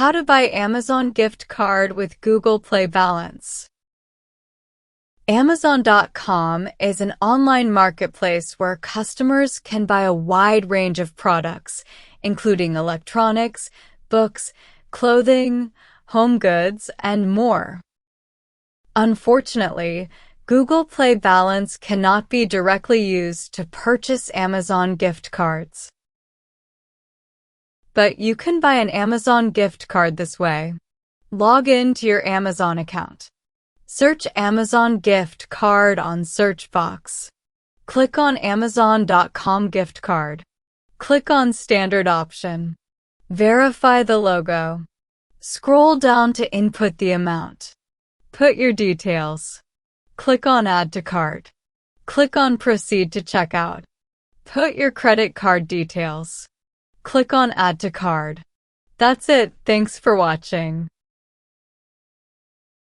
How to buy Amazon gift card with Google Play Balance. Amazon.com is an online marketplace where customers can buy a wide range of products, including electronics, books, clothing, home goods, and more. Unfortunately, Google Play Balance cannot be directly used to purchase Amazon gift cards. But you can buy an Amazon gift card this way. Log in to your Amazon account. Search Amazon gift card on search box. Click on Amazon.com gift card. Click on standard option. Verify the logo. Scroll down to input the amount. Put your details. Click on add to cart. Click on proceed to checkout. Put your credit card details. Click on add to card. That's it. Thanks for watching.